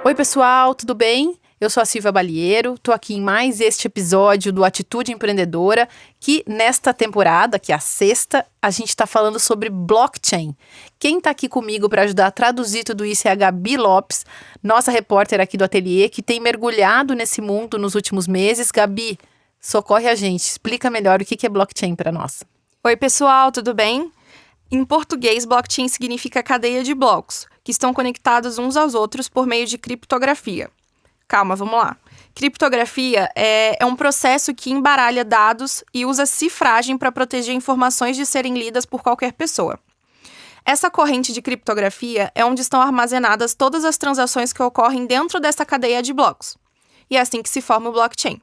Oi, pessoal, tudo bem? Eu sou a Silvia Balieiro, estou aqui em mais este episódio do Atitude Empreendedora, que nesta temporada, que é a sexta, a gente está falando sobre blockchain. Quem está aqui comigo para ajudar a traduzir tudo isso é a Gabi Lopes, nossa repórter aqui do ateliê, que tem mergulhado nesse mundo nos últimos meses. Gabi, socorre a gente, explica melhor o que é blockchain para nós. Oi, pessoal, tudo bem? Em português, blockchain significa cadeia de blocos, que estão conectados uns aos outros por meio de criptografia. Calma, vamos lá. Criptografia é um processo que embaralha dados e usa cifragem para proteger informações de serem lidas por qualquer pessoa. Essa corrente de criptografia é onde estão armazenadas todas as transações que ocorrem dentro dessa cadeia de blocos. E é assim que se forma o blockchain.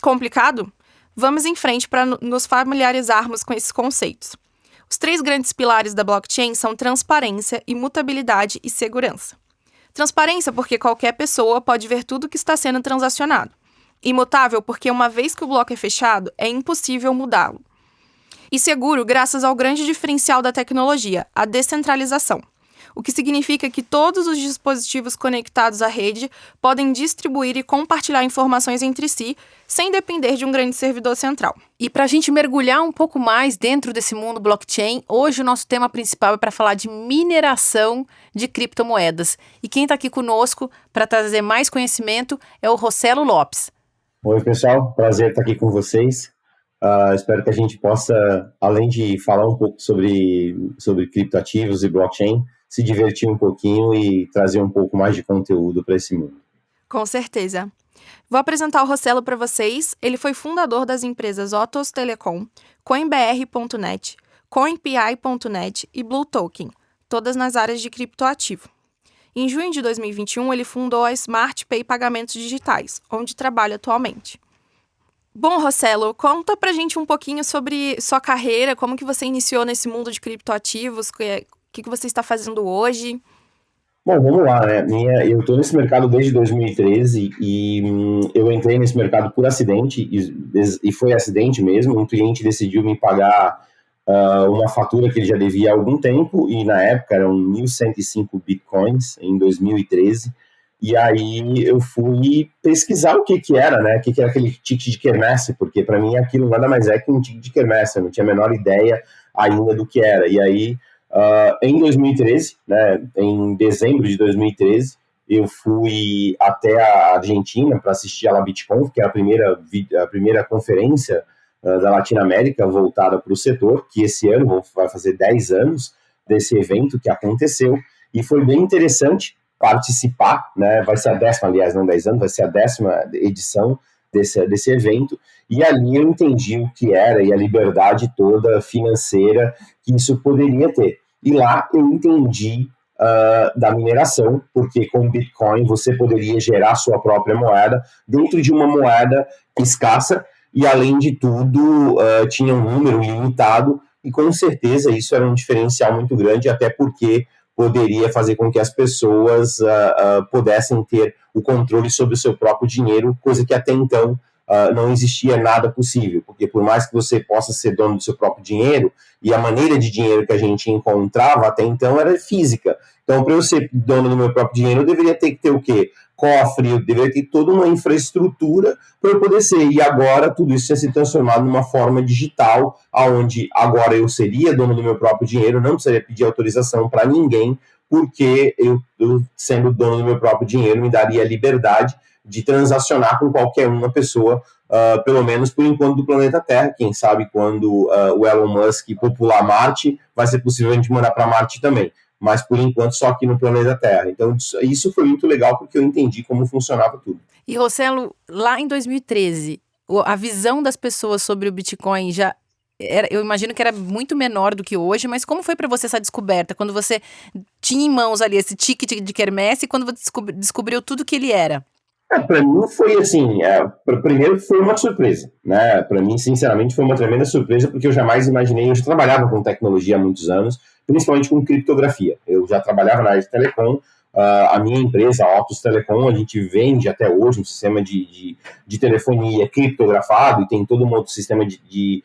Complicado? Vamos em frente para nos familiarizarmos com esses conceitos. Os 3 grandes pilares da blockchain são transparência, imutabilidade e segurança. Transparência porque qualquer pessoa pode ver tudo que está sendo transacionado. Imutável porque uma vez que o bloco é fechado, é impossível mudá-lo. E seguro graças ao grande diferencial da tecnologia, a descentralização. O que significa que todos os dispositivos conectados à rede podem distribuir e compartilhar informações entre si, sem depender de um grande servidor central. E para a gente mergulhar um pouco mais dentro desse mundo blockchain, hoje o nosso tema principal é para falar de mineração de criptomoedas. E quem está aqui conosco para trazer mais conhecimento é o Rossello Lopes. Oi, pessoal. Prazer estar aqui com vocês. Espero que a gente possa, além de falar um pouco sobre criptoativos e blockchain, se divertir um pouquinho e trazer um pouco mais de conteúdo para esse mundo. Com certeza. Vou apresentar o Rossello para vocês. Ele foi fundador das empresas Otos Telecom, CoinBR.net, CoinPI.net e Blue Token, todas nas áreas de criptoativo. Em junho de 2021, ele fundou a Smart Pay Pagamentos Digitais, onde trabalha atualmente. Bom, Rossello, conta pra gente um pouquinho sobre sua carreira, como que você iniciou nesse mundo de criptoativos, o que você está fazendo hoje? Bom, vamos lá, né? Eu estou nesse mercado desde 2013 e eu entrei nesse mercado por acidente, e foi acidente mesmo. Um cliente decidiu me pagar uma fatura que ele já devia há algum tempo, e na época eram 1.105 bitcoins, em 2013. E aí eu fui pesquisar o que era, né? O que era aquele ticket de quermesse, porque para mim aquilo nada mais é que um ticket de quermesse. Eu não tinha a menor ideia ainda do que era. E aí, em 2013, né, em dezembro de 2013, eu fui até a Argentina para assistir a La BitConf, que é a primeira conferência da Latinoamérica voltada para o setor, que esse ano vai fazer 10 anos desse evento que aconteceu, e foi bem interessante participar, né? Vai ser a 10ª, aliás, não 10 anos, vai ser a 10ª edição desse evento, e ali eu entendi o que era e a liberdade toda financeira que isso poderia ter. E lá eu entendi da mineração, porque com Bitcoin você poderia gerar sua própria moeda dentro de uma moeda escassa, e além de tudo tinha um número limitado, e com certeza isso era um diferencial muito grande, até porque poderia fazer com que as pessoas pudessem ter o controle sobre o seu próprio dinheiro, coisa que até então não existia nada possível, porque por mais que você possa ser dono do seu próprio dinheiro, e a maneira de dinheiro que a gente encontrava até então era física. Então, para eu ser dono do meu próprio dinheiro, eu deveria ter que ter o quê? Cofre, eu deveria ter toda uma infraestrutura para eu poder ser. E agora tudo isso tinha se transformado numa forma digital, onde agora eu seria dono do meu próprio dinheiro, não precisaria pedir autorização para ninguém, porque eu, sendo dono do meu próprio dinheiro, me daria a liberdade de transacionar com qualquer uma pessoa, pelo menos por enquanto, do planeta Terra. Quem sabe quando o Elon Musk popular Marte, vai ser possível a gente mandar para Marte também. Mas por enquanto só aqui no planeta Terra. Então isso foi muito legal porque eu entendi como funcionava tudo. E Rossello, lá em 2013, a visão das pessoas sobre o Bitcoin já era, eu imagino que era muito menor do que hoje, mas como foi para você essa descoberta? Quando você tinha em mãos ali esse ticket de quermesse e quando você descobriu tudo que ele era? Para mim foi assim, primeiro foi uma surpresa, né? Para mim, sinceramente, foi uma tremenda surpresa, porque eu jamais imaginei, eu já trabalhava com tecnologia há muitos anos, principalmente com criptografia. Eu já trabalhava na área de telecom, a minha empresa, a Otos Telecom, a gente vende até hoje um sistema de telefonia criptografado, e tem todo um outro sistema de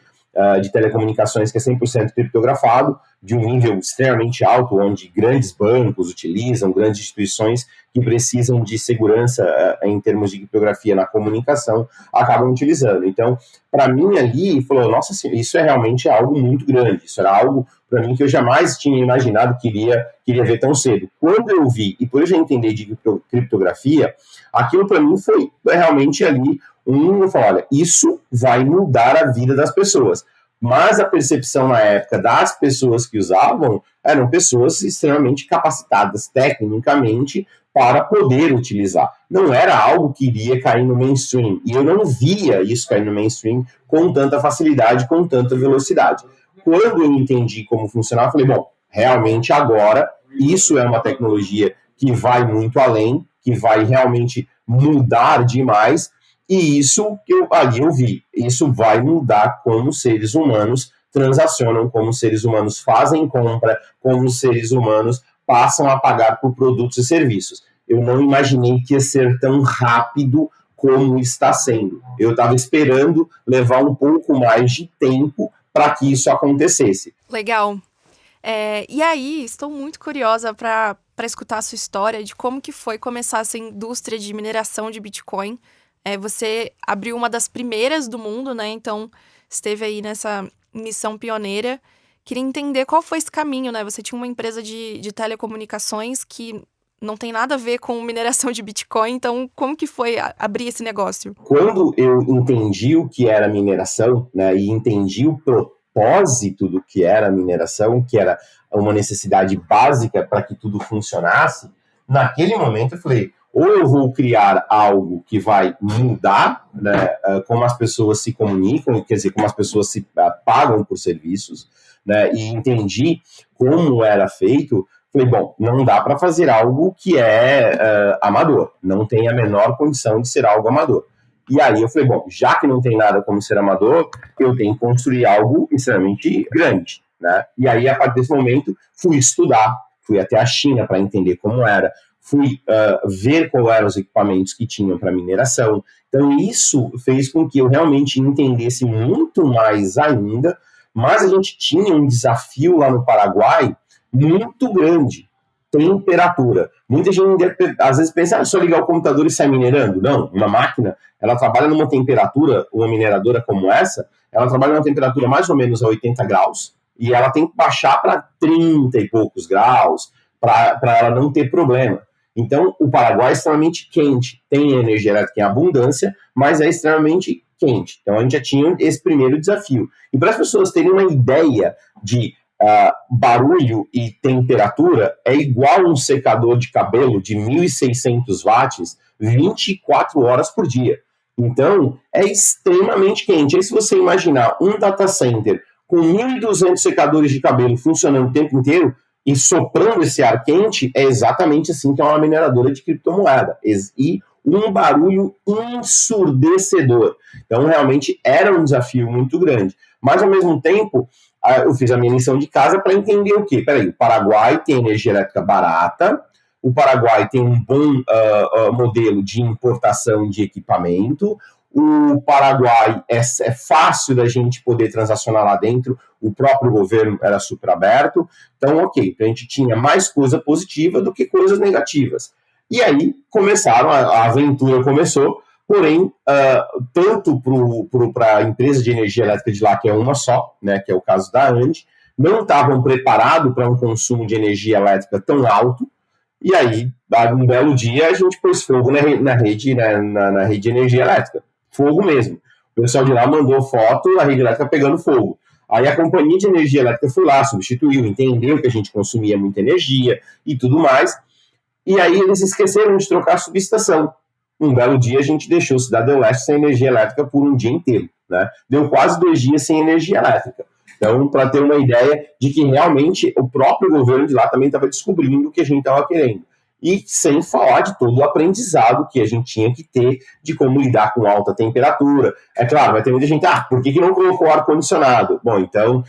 telecomunicações que é 100% criptografado, de um nível extremamente alto, onde grandes bancos utilizam, grandes instituições que precisam de segurança em termos de criptografia na comunicação, acabam utilizando. Então, para mim ali, falou, nossa, isso é realmente algo muito grande, isso era algo, para mim, que eu jamais tinha imaginado que iria ver tão cedo. Quando eu vi, e por eu já entender de criptografia, aquilo para mim foi realmente ali eu falo, olha, isso vai mudar a vida das pessoas. Mas a percepção na época das pessoas que usavam eram pessoas extremamente capacitadas tecnicamente para poder utilizar. Não era algo que iria cair no mainstream. E eu não via isso cair no mainstream com tanta facilidade, com tanta velocidade. Quando eu entendi como funcionava, eu falei, bom, realmente agora isso é uma tecnologia que vai muito além, que vai realmente mudar demais. E isso que eu vi, isso vai mudar como os seres humanos transacionam, como os seres humanos fazem compra, como os seres humanos passam a pagar por produtos e serviços. Eu não imaginei que ia ser tão rápido como está sendo. Eu estava esperando levar um pouco mais de tempo para que isso acontecesse. Legal. E aí, estou muito curiosa para escutar a sua história de como que foi começar essa indústria de mineração de Bitcoin. Você abriu uma das primeiras do mundo, né? Então, esteve aí nessa missão pioneira. Queria entender qual foi esse caminho, né? Você tinha uma empresa de telecomunicações que não tem nada a ver com mineração de Bitcoin. Então, como que foi abrir esse negócio? Quando eu entendi o que era mineração, né? E entendi o propósito do que era mineração, que era uma necessidade básica para que tudo funcionasse, naquele momento eu falei, ou eu vou criar algo que vai mudar, né, como as pessoas se comunicam, quer dizer, como as pessoas se pagam por serviços, né, e entendi como era feito. Falei, bom, não dá para fazer algo que é amador, não tem a menor condição de ser algo amador. E aí eu falei, bom, já que não tem nada como ser amador, eu tenho que construir algo extremamente grande, né? E aí, a partir desse momento, fui estudar, fui até a China para entender como era, fui ver quais eram os equipamentos que tinham para mineração. Então, isso fez com que eu realmente entendesse muito mais ainda, mas a gente tinha um desafio lá no Paraguai muito grande, temperatura. Muita gente, às vezes, pensa, só ligar o computador e sair minerando. Não, uma máquina, ela trabalha numa temperatura, uma mineradora como essa, ela trabalha numa temperatura mais ou menos a 80 graus, e ela tem que baixar para 30 e poucos graus, para ela não ter problema. Então, o Paraguai é extremamente quente, tem energia elétrica em abundância, mas é extremamente quente. Então, a gente já tinha esse primeiro desafio. E para as pessoas terem uma ideia de barulho e temperatura, é igual um secador de cabelo de 1.600 watts, 24 horas por dia. Então, é extremamente quente. Aí, se você imaginar um data center com 1.200 secadores de cabelo funcionando o tempo inteiro, e soprando esse ar quente, é exatamente assim que é uma mineradora de criptomoeda. E um barulho ensurdecedor. Então, realmente, era um desafio muito grande. Mas, ao mesmo tempo, eu fiz a minha lição de casa para entender o quê? Peraí, o Paraguai tem energia elétrica barata, o Paraguai tem um bom modelo de importação de equipamento, o Paraguai é fácil da gente poder transacionar lá dentro, o próprio governo era super aberto, então ok, a gente tinha mais coisa positiva do que coisas negativas. E aí a aventura começou, porém, tanto para a empresa de energia elétrica de lá, que é uma só, né, que é o caso da ANDE, não estavam preparados para um consumo de energia elétrica tão alto, e aí, um belo dia, a gente pôs fogo na rede, na rede de energia elétrica. Fogo mesmo. O pessoal de lá mandou foto da rede elétrica pegando fogo. Aí a companhia de energia elétrica foi lá, substituiu, entendeu que a gente consumia muita energia e tudo mais. E aí eles esqueceram de trocar a subestação. Um belo dia a gente deixou Cidade do Leste sem energia elétrica por um dia inteiro, né? Deu quase 2 dias sem energia elétrica. Então, para ter uma ideia de que realmente o próprio governo de lá também estava descobrindo o que a gente estava querendo. E sem falar de todo o aprendizado que a gente tinha que ter de como lidar com alta temperatura. É claro, vai ter muita gente, por que não colocou ar-condicionado? Bom, então,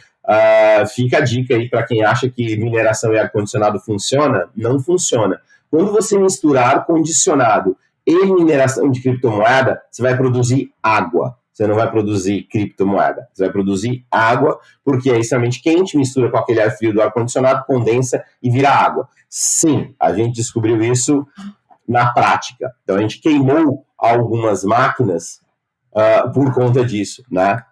fica a dica aí para quem acha que mineração e ar-condicionado funciona, não funciona. Quando você mistura ar-condicionado e mineração de criptomoeda, você vai produzir água. Você não vai produzir criptomoeda, você vai produzir água, porque é extremamente quente, mistura com aquele ar frio do ar-condicionado, condensa e vira água. Sim, a gente descobriu isso na prática. Então, a gente queimou algumas máquinas por conta disso, né?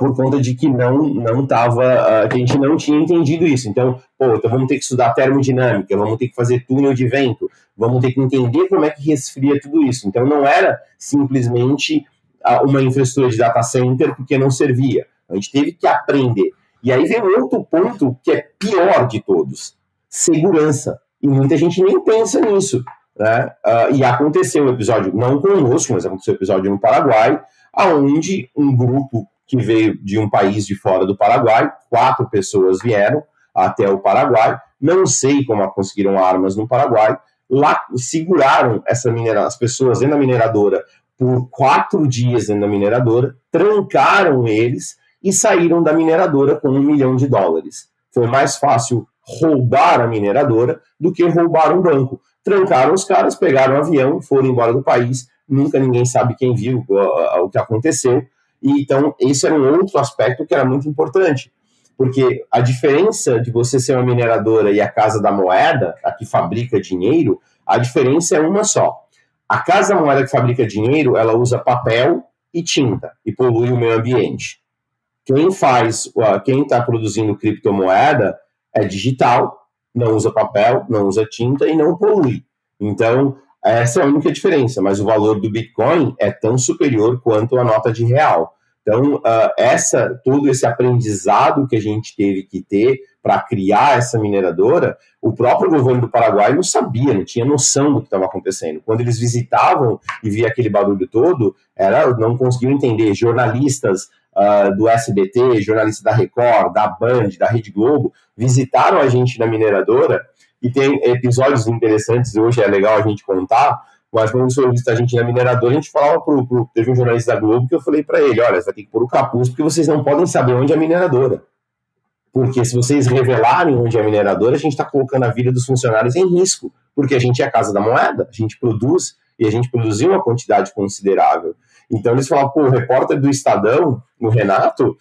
Por conta de que que a gente não tinha entendido isso. Então, então vamos ter que estudar termodinâmica, vamos ter que fazer túnel de vento, vamos ter que entender como é que resfria tudo isso. Então, não era simplesmente uma infraestrutura de data center porque não servia. A gente teve que aprender. E aí vem outro ponto que é pior de todos: segurança. E muita gente nem pensa nisso, né? E aconteceu o episódio, não conosco, mas aconteceu o episódio no Paraguai, onde um grupo que veio de um país de fora do Paraguai, 4 pessoas vieram até o Paraguai, não sei como conseguiram armas no Paraguai, lá seguraram as pessoas dentro da mineradora por 4 dias dentro da mineradora, trancaram eles e saíram da mineradora com $1 milhão. Foi mais fácil roubar a mineradora do que roubar um banco. Trancaram os caras, pegaram o avião, foram embora do país, nunca ninguém sabe quem viu o que aconteceu. E, então, esse era um outro aspecto que era muito importante, porque a diferença de você ser uma mineradora e a Casa da Moeda, a que fabrica dinheiro, a diferença é uma só. A Casa da Moeda que fabrica dinheiro, ela usa papel e tinta e polui o meio ambiente. Quem está produzindo criptomoeda é digital, não usa papel, não usa tinta e não polui. Então, essa é a única diferença, mas o valor do Bitcoin é tão superior quanto a nota de real. Então, todo esse aprendizado que a gente teve que ter para criar essa mineradora, o próprio governo do Paraguai não sabia, não tinha noção do que estava acontecendo. Quando eles visitavam e via aquele barulho todo, não conseguiam entender. Jornalistas do SBT, jornalistas da Record, da Band, da Rede Globo, visitaram a gente na mineradora, e tem episódios interessantes, hoje é legal a gente contar, mas quando você visita a gente na mineradora, a gente falava teve um jornalista da Globo que eu falei para ele: olha, você vai ter que pôr o capuz, porque vocês não podem saber onde é a mineradora. Porque se vocês revelarem onde é a mineradora, a gente está colocando a vida dos funcionários em risco, porque a gente é a Casa da Moeda, a gente produz, e a gente produziu uma quantidade considerável. Então eles falavam, o repórter do Estadão, o Renato,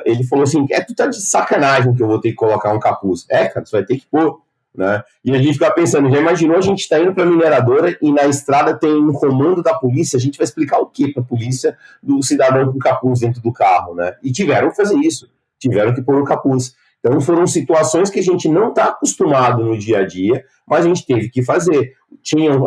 ele falou assim, tu tá de sacanagem que eu vou ter que colocar um capuz. Cara, você vai ter que pôr. Né? E a gente fica pensando, já imaginou a gente está indo para a mineradora e na estrada tem um comando da polícia, a gente vai explicar o que para a polícia do cidadão com capuz dentro do carro, né? E tiveram que fazer isso, tiveram que pôr o capuz. Então foram situações que a gente não está acostumado no dia a dia, mas a gente teve que fazer.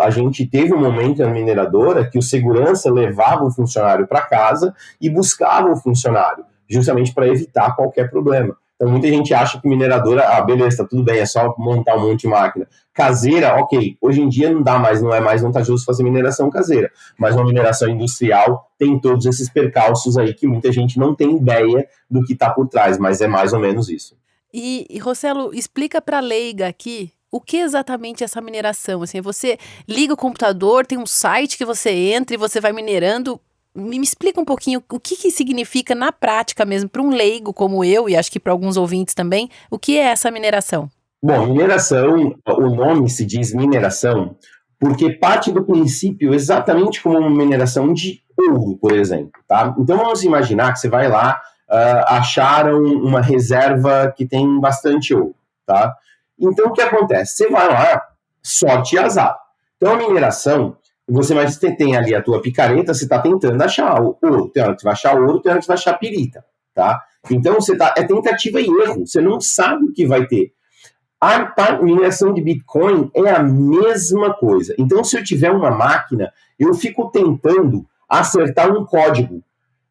A gente teve um momento na mineradora que o segurança levava o funcionário para casa e buscava o funcionário, justamente para evitar qualquer problema. Então, muita gente acha que mineradora, beleza, tá tudo bem, é só montar um monte de máquina. Caseira, ok, hoje em dia não é mais vantajoso fazer mineração caseira, mas uma mineração industrial tem todos esses percalços aí que muita gente não tem ideia do que está por trás, mas é mais ou menos isso. E Rossello, explica para a leiga aqui o que exatamente é essa mineração. Assim, você liga o computador, tem um site que você entra e você vai minerando. Me explica um pouquinho o que significa na prática mesmo, para um leigo como eu, e acho que para alguns ouvintes também, o que é essa mineração? Bom, mineração, o nome se diz mineração, porque parte do princípio exatamente como uma mineração de ouro, por exemplo, tá? Então vamos imaginar que você vai lá, acharam uma reserva que tem bastante ouro, tá? Então o que acontece? Você vai lá, sorte e azar. Então a mineração, você tem ali a tua picareta, você está tentando achar ouro. Tem hora que você vai achar ouro, tem hora que você vai achar pirita, tá? Então, é tentativa e erro. Você não sabe o que vai ter. A mineração de Bitcoin é a mesma coisa. Então, se eu tiver uma máquina, eu fico tentando acertar um código.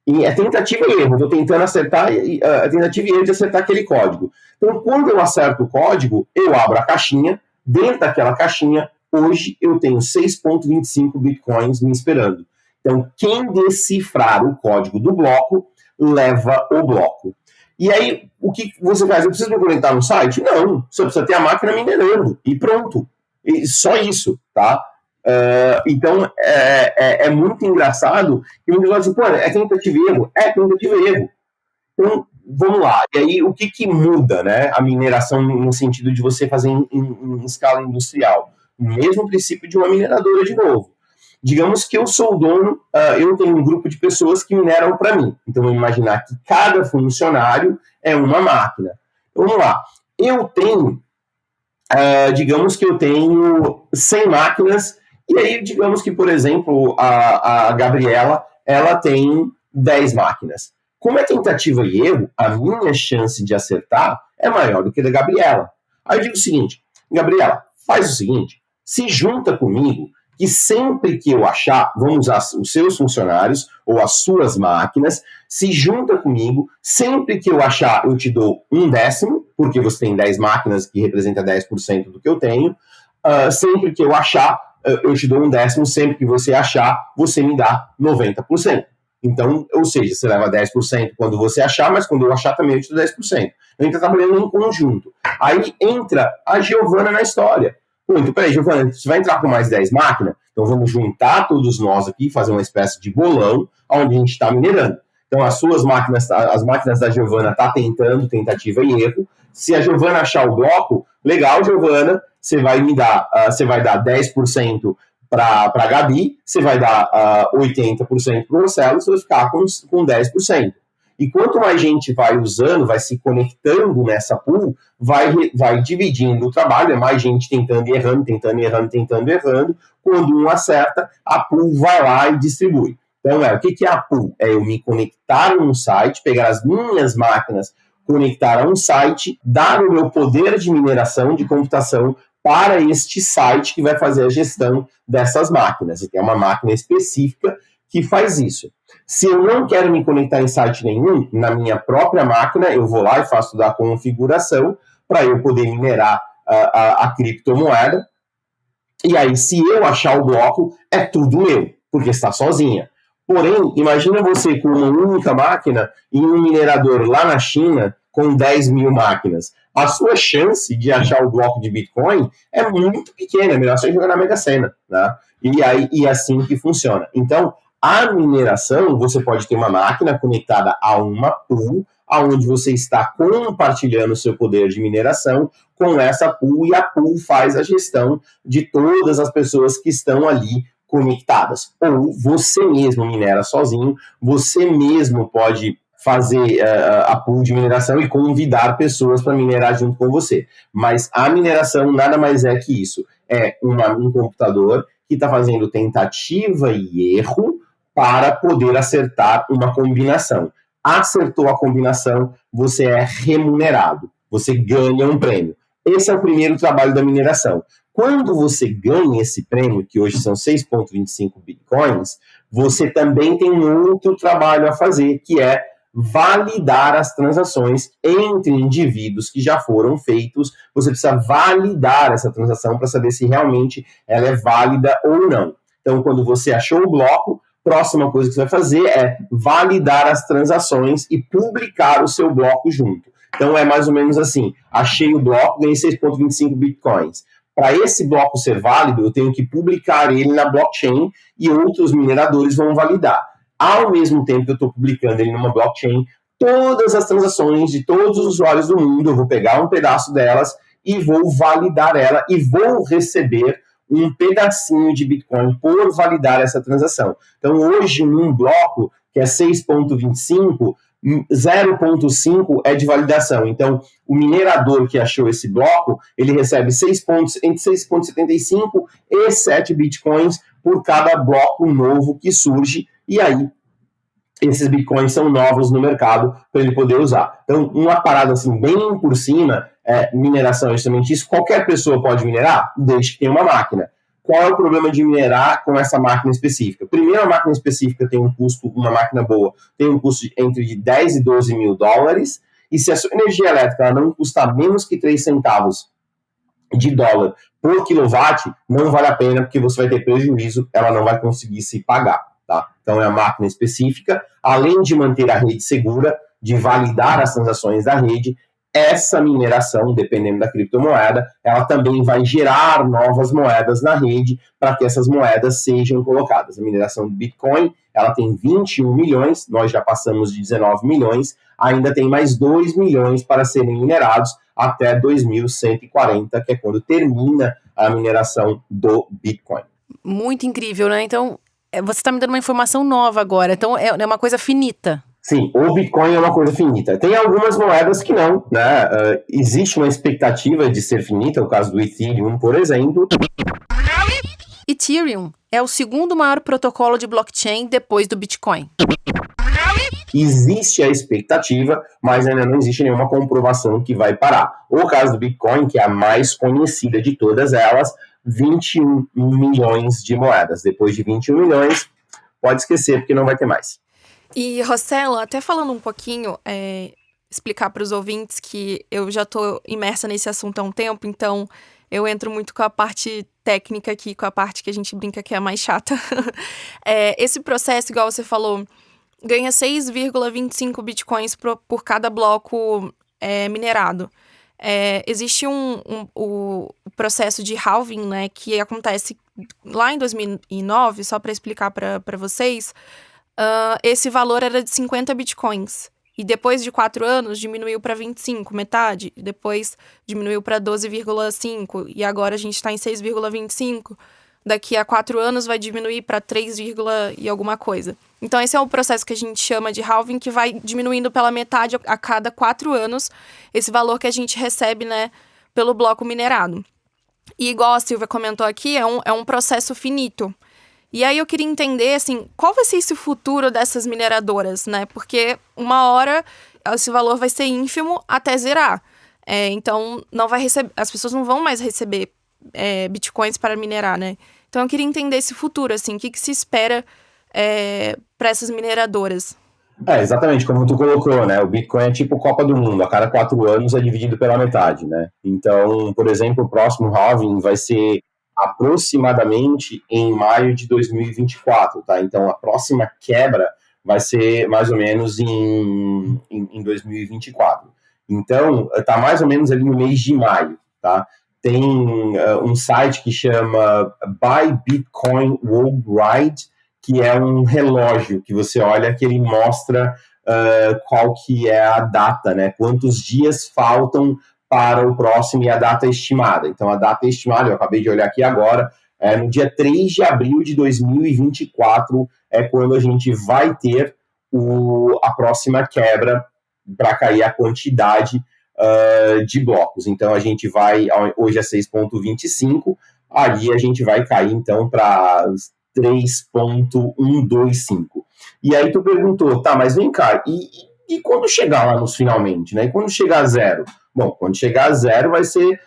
E é tentativa e erro. Eu estou tentando acertar a tentativa e erro de acertar aquele código. Então, quando eu acerto o código, eu abro a caixinha. Dentro daquela caixinha, hoje eu tenho 6,25 bitcoins me esperando. Então, quem decifrar o código do bloco, leva o bloco. E aí, o que você faz? Eu preciso me conectar no site? Não, você precisa ter a máquina minerando. E pronto. E só isso, tá? Então, é muito engraçado que muitos vão dizer, é tentativa e erro? É tentativa e erro. Então, vamos lá. E aí, o que muda, né? A mineração no sentido de você fazer em escala industrial? O mesmo princípio de uma mineradora de novo. Digamos que eu sou o dono, eu tenho um grupo de pessoas que mineram para mim. Então, vamos imaginar que cada funcionário é uma máquina. Vamos lá. Eu tenho, digamos que eu tenho 100 máquinas, e aí, digamos que, por exemplo, a Gabriela, ela tem 10 máquinas. Como é tentativa e erro, a minha chance de acertar é maior do que a da Gabriela. Aí eu digo o seguinte, Gabriela, faz o seguinte, se junta comigo, que sempre que eu achar, vamos usar os seus funcionários ou as suas máquinas, se junta comigo, sempre que eu achar, eu te dou 1/10, porque você tem 10 máquinas que representa 10% do que eu tenho, sempre que eu achar, eu te dou 1/10, sempre que você achar, você me dá 90%. Então, ou seja, você leva 10% quando você achar, mas quando eu achar também eu te dou 10%. A gente está trabalhando em conjunto. Aí entra a Giovana na história. Pô, então, peraí, Giovana, você vai entrar com mais 10 máquinas? Então vamos juntar todos nós aqui, fazer uma espécie de bolão, onde a gente está minerando. Então as suas máquinas, as máquinas da Giovana está tentando, tentativa e erro. Se a Giovana achar o bloco, legal, Giovana, você vai me dar, você vai dar 10% para a Gabi, você vai dar 80% para o Marcelo, você vai ficar com 10%. E quanto mais gente vai usando, vai se conectando nessa pool, vai dividindo o trabalho, é mais gente tentando e errando, tentando e errando, tentando e errando. Quando um acerta, a pool vai lá e distribui. Então, o que é a pool? É eu me conectar num site, pegar as minhas máquinas, conectar a um site, dar o meu poder de mineração, de computação, para este site que vai fazer a gestão dessas máquinas. E tem uma máquina específica que faz isso. Se eu não quero me conectar em site nenhum, na minha própria máquina, eu vou lá e faço da configuração para eu poder minerar a criptomoeda. E aí, se eu achar o bloco, é tudo meu, porque está sozinha. Porém, imagina você com uma única máquina e um minerador lá na China com 10 mil máquinas. A sua chance de achar o bloco de Bitcoin é muito pequena, é melhor você jogar na Mega Sena, né? E assim que funciona. Então, a mineração, você pode ter uma máquina conectada a uma pool, onde você está compartilhando o seu poder de mineração com essa pool, e a pool faz a gestão de todas as pessoas que estão ali conectadas. Ou você mesmo minera sozinho, você mesmo pode fazer a pool de mineração e convidar pessoas para minerar junto com você. Mas a mineração nada mais é que isso. É um computador que está fazendo tentativa e erro para poder acertar uma combinação. Acertou a combinação, você é remunerado. Você ganha um prêmio. Esse é o primeiro trabalho da mineração. Quando você ganha esse prêmio, que hoje são 6,25 bitcoins, você também tem um outro trabalho a fazer, que é validar as transações entre indivíduos que já foram feitos. Você precisa validar essa transação para saber se realmente ela é válida ou não. Então, quando você achou o bloco, próxima coisa que você vai fazer é validar as transações e publicar o seu bloco junto. Então, é mais ou menos assim, achei o bloco, ganhei 6,25 bitcoins. Para esse bloco ser válido, eu tenho que publicar ele na blockchain e outros mineradores vão validar. Ao mesmo tempo que eu estou publicando ele numa blockchain, todas as transações de todos os usuários do mundo, eu vou pegar um pedaço delas e vou validar ela e vou receber um pedacinho de Bitcoin por validar essa transação. Então, hoje, num bloco, que é 6,25, 0,5 é de validação. Então, o minerador que achou esse bloco, ele recebe entre 6,75 e 7 Bitcoins por cada bloco novo que surge, e aí esses Bitcoins são novos no mercado para ele poder usar. Então, uma parada assim, bem por cima, mineração é justamente isso. Qualquer pessoa pode minerar, desde que tenha uma máquina. Qual é o problema de minerar com essa máquina específica? Primeiro, a máquina específica tem um custo, uma máquina boa, tem um custo entre 10 e 12 mil dólares, e se a sua energia elétrica ela não custar menos que 3 centavos de dólar por quilowatt, não vale a pena, porque você vai ter prejuízo, ela não vai conseguir se pagar. Tá? Então, é a máquina específica, além de manter a rede segura, de validar as transações da rede, essa mineração, dependendo da criptomoeda, ela também vai gerar novas moedas na rede para que essas moedas sejam colocadas. A mineração do Bitcoin, ela tem 21 milhões, nós já passamos de 19 milhões, ainda tem mais 2 milhões para serem minerados até 2140, que é quando termina a mineração do Bitcoin. Muito incrível, né? Então, Você está me dando uma informação nova agora, então é uma coisa finita. Sim, o Bitcoin é uma coisa finita. Tem algumas moedas que não, né? Existe uma expectativa de ser finita, o caso do Ethereum, por exemplo. Ethereum é o segundo maior protocolo de blockchain depois do Bitcoin. Existe a expectativa, mas ainda não existe nenhuma comprovação que vai parar. O caso do Bitcoin, que é a mais conhecida de todas elas, 21 milhões de moedas. Depois de 21 milhões, pode esquecer, porque não vai ter mais. E, Rossello, até falando um pouquinho, explicar para os ouvintes que eu já estou imersa nesse assunto há um tempo, então eu entro muito com a parte técnica aqui, com a parte que a gente brinca que é a mais chata. Esse processo, igual você falou, ganha 6,25 bitcoins por cada bloco minerado. Existe o processo de halving, né, que acontece lá em 2009, só para explicar para vocês. Esse valor era de 50 bitcoins. E depois de 4 anos, diminuiu para 25, metade. Depois diminuiu para 12,5. E agora a gente está em 6,25. Daqui a 4 anos vai diminuir para 3, e alguma coisa. Então esse é o processo que a gente chama de halving, que vai diminuindo pela metade a cada 4 anos esse valor que a gente recebe, né, pelo bloco minerado. E igual a Silvia comentou aqui, é um processo finito. E aí eu queria entender, assim, qual vai ser esse futuro dessas mineradoras, né? Porque uma hora esse valor vai ser ínfimo até zerar. Então não vai receber, as pessoas não vão mais receber bitcoins para minerar, né? Então eu queria entender esse futuro, assim, o que se espera para essas mineradoras. Exatamente, como tu colocou, né? O Bitcoin é tipo Copa do Mundo, a cada 4 anos é dividido pela metade, né? Então, por exemplo, o próximo halving vai ser aproximadamente em maio de 2024, tá? Então, a próxima quebra vai ser mais ou menos em 2024. Então, tá mais ou menos ali no mês de maio, tá? Tem um site que chama Buy Bitcoin Worldwide, que é um relógio que você olha que ele mostra qual que é a data, né? Quantos dias faltam para o próximo e a data estimada. Então, a data estimada, eu acabei de olhar aqui agora, no dia 3 de abril de 2024 é quando a gente vai ter a próxima quebra para cair a quantidade de blocos. Então, a gente vai, hoje é 6,25, ali a gente vai cair, então, para 3,125. E aí tu perguntou, tá, mas vem cá, e quando chegar lá nos finalmente, né? E quando chegar a zero? Bom, quando chegar a zero vai ser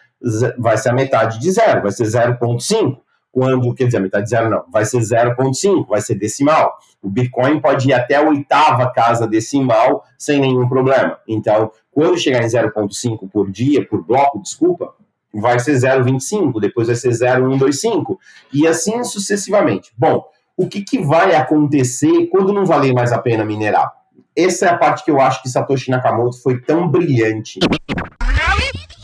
a metade de zero, vai ser 0,5. Quando, quer dizer, a metade de zero não, vai ser 0,5, vai ser decimal. O Bitcoin pode ir até a 8ª casa decimal sem nenhum problema. Então, quando chegar em 0,5 por dia, por bloco, desculpa, vai ser 0,25, depois vai ser 0,125, e assim sucessivamente. Bom, o que vai acontecer quando não valer mais a pena minerar? Essa é a parte que eu acho que Satoshi Nakamoto foi tão brilhante.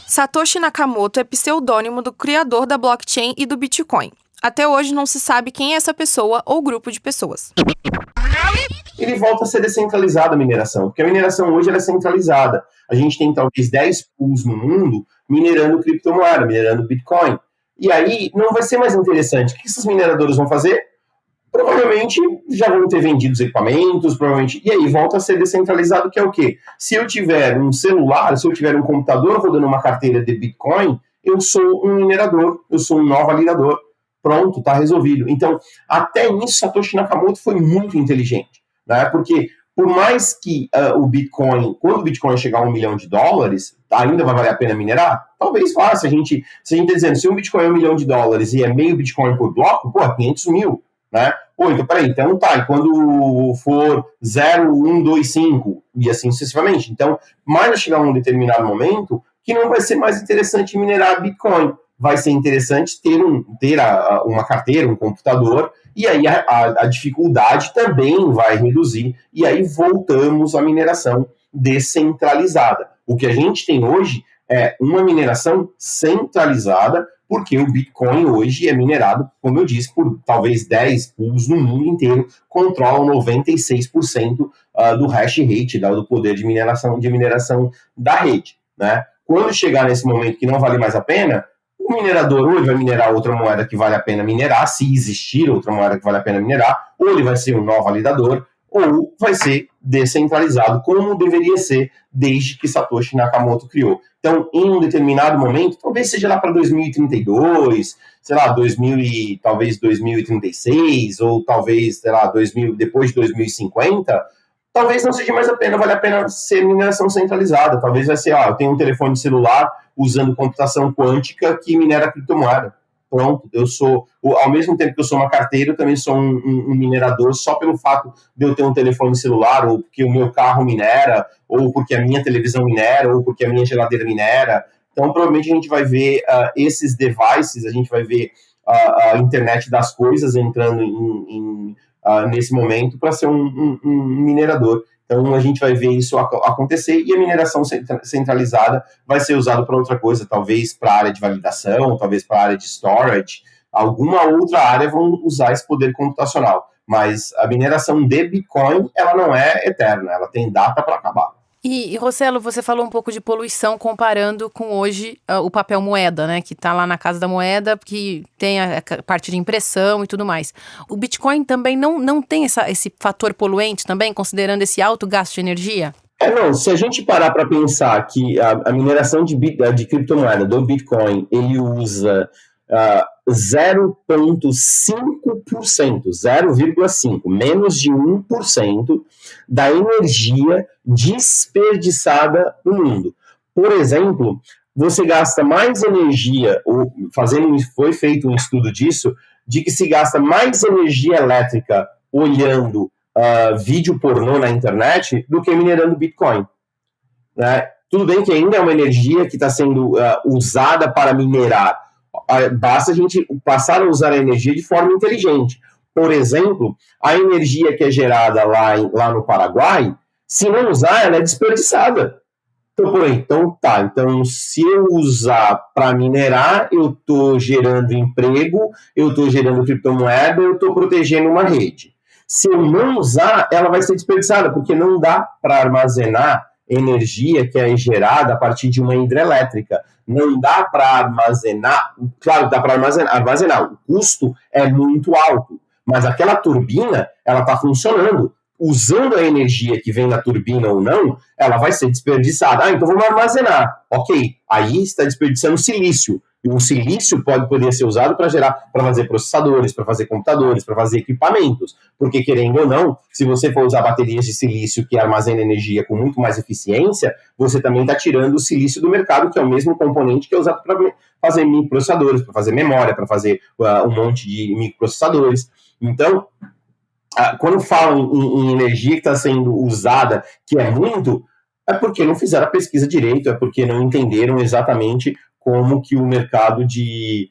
Satoshi Nakamoto é pseudônimo do criador da blockchain e do Bitcoin. Até hoje não se sabe quem é essa pessoa ou grupo de pessoas. Ele volta a ser descentralizada a mineração, porque a mineração hoje ela é centralizada. A gente tem talvez 10 pools no mundo minerando criptomoeda, minerando Bitcoin. E aí não vai ser mais interessante. O que esses mineradores vão fazer? Provavelmente já vão ter vendido os equipamentos, provavelmente, e aí volta a ser descentralizado, que é o quê? Se eu tiver um celular, se eu tiver um computador rodando uma carteira de Bitcoin, eu sou um minerador, eu sou um nó validador. Pronto, está resolvido. Então, até nisso, Satoshi Nakamoto foi muito inteligente, né? Porque por mais que o Bitcoin, quando o Bitcoin chegar a $1 milhão, ainda vai valer a pena minerar? Talvez vá, se a gente está dizendo, se um Bitcoin é $1 milhão e é meio Bitcoin por bloco, 500 mil. Né? Então peraí, então tá, e quando for 0,125 e assim sucessivamente, então mais vai chegar um determinado momento que não vai ser mais interessante minerar Bitcoin, vai ser interessante ter uma carteira, um computador, e aí a dificuldade também vai reduzir, e aí voltamos à mineração descentralizada. O que a gente tem hoje é uma mineração centralizada, porque o Bitcoin hoje é minerado, como eu disse, por talvez 10 pools no mundo inteiro, controlam 96% do hash rate, do poder de mineração da rede. Né? Quando chegar nesse momento que não vale mais a pena, o o minerador ou ele vai minerar outra moeda que vale a pena minerar, se existir outra moeda que vale a pena minerar, ou ele vai ser um nó validador, ou vai ser descentralizado, como deveria ser desde que Satoshi Nakamoto criou. Então, em um determinado momento, talvez seja lá para 2032, sei lá, talvez 2036, ou talvez, sei lá, depois de 2050, talvez não seja mais vale a pena ser mineração centralizada. Talvez vai ser, eu tenho um telefone celular usando computação quântica que minera criptomoeda. Pronto, ao mesmo tempo que eu sou uma carteira, eu também sou um minerador só pelo fato de eu ter um telefone celular, ou porque o meu carro minera, ou porque a minha televisão minera, ou porque a minha geladeira minera. Então, provavelmente a gente vai ver esses devices, a gente vai ver a internet das coisas entrando nesse momento para ser um minerador. Então, a gente vai ver isso acontecer e a mineração centralizada vai ser usada para outra coisa, talvez para a área de validação, talvez para a área de storage, alguma outra área vão usar esse poder computacional. Mas a mineração de Bitcoin, ela não é eterna, ela tem data para acabar. E, Rossello, você falou um pouco de poluição comparando com hoje o papel moeda, né? Que está lá na Casa da Moeda, que tem a parte de impressão e tudo mais. O Bitcoin também não tem esse fator poluente também, considerando esse alto gasto de energia? Não, se a gente parar para pensar que a mineração de criptomoeda do Bitcoin, ele usa 0,5%, 0,5%, menos de 1% da energia desperdiçada no mundo. Por exemplo, você gasta mais energia, foi feito um estudo disso, de que se gasta mais energia elétrica olhando vídeo pornô na internet do que minerando Bitcoin. Né? Tudo bem que ainda é uma energia que está sendo usada para minerar. Basta a gente passar a usar a energia de forma inteligente. Por exemplo, a energia que é gerada lá no Paraguai, se não usar, ela é desperdiçada. Então, se eu usar para minerar, eu estou gerando emprego, eu estou gerando criptomoeda, eu estou protegendo uma rede. Se eu não usar, ela vai ser desperdiçada, porque não dá para armazenar energia que é gerada a partir de uma hidrelétrica. Não dá para armazenar, claro, dá para armazenar, o custo é muito alto, mas aquela turbina, ela está funcionando. Usando a energia que vem da turbina ou não, ela vai ser desperdiçada. Então vamos armazenar. Ok, aí está desperdiçando silício. E o silício poder ser usado para fazer processadores, para fazer computadores, para fazer equipamentos. Porque, querendo ou não, se você for usar baterias de silício que armazenam energia com muito mais eficiência, você também está tirando o silício do mercado, que é o mesmo componente que é usado para fazer microprocessadores, para fazer memória, para fazer um monte de microprocessadores. Então, quando falam em energia que está sendo usada, que é muito, é porque não fizeram a pesquisa direito, é porque não entenderam exatamente como que o mercado de